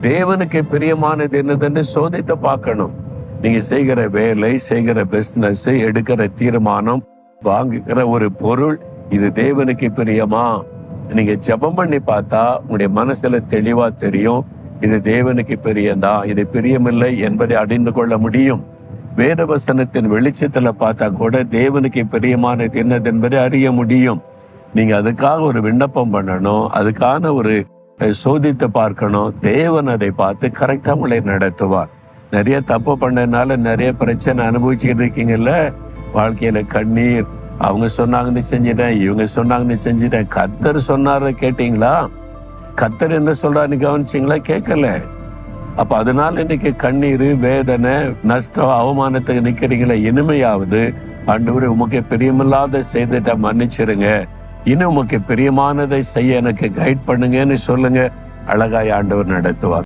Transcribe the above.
தேவனுக்கு பிரியமானது என்னதுன்னு சோதித்து பார்க்கணும். நீங்க செய்கிற வேலை, செய்கிற பிசினஸ், எடுக்கிற தீர்மானம், வாங்குகிற ஒரு பொருள், இது தேவனுக்கு பிரியமா? நீங்க ஜெபம் பண்ணி பார்த்தா உங்களுடைய மனசுல தெளிவா தெரியும், இது தேவனுக்கு பிரியம்தான், இது பிரியமில்லை என்பதை அறிந்து கொள்ள முடியும். வேத வசனத்தின் வெளிச்சத்துல பார்த்தா கூட தேவனுக்கு பிரியமானது என்னது என்பதை அறிய முடியும். நீங்க அதுக்காக ஒரு விண்ணப்பம் பண்ணணும், அதுக்கான ஒரு சோதித்து பார்க்கணும். தேவன் அதை பார்த்து கரெக்டா உங்களை நடத்துவார். நிறைய தப்பு பண்ணனால நிறைய பிரச்சனை அனுபவிச்சுட்டு இருக்கீங்கல்ல, வாழ்க்கையில கண்ணீர், அவங்க சொன்னாங்கன்னு செஞ்சிட்டேன், இவங்க சொன்னாங்கன்னு செஞ்சிட்டேன். கர்த்தர் சொன்னார கேட்டீங்களா? கர்த்தர் என்ன சொல்றாருன்னு கவனிச்சிங்களா? கேட்கல. அப்ப அதனால இன்னைக்கு கண்ணீர், வேதனை, நஷ்டம், அவமானத்துக்கு நிக்கிறீங்களா? இனிமையாவது ஆண்டவரே உமக்கு பிரியமில்லாத செய்துட்ட மன்னிச்சிருங்க, இன்னும் உமக்கு பிரியமானதை செய்ய எனக்கு கைட் பண்ணுங்கன்னு சொல்லுங்க. அழகாய் ஆண்டவர் நடத்துவார்.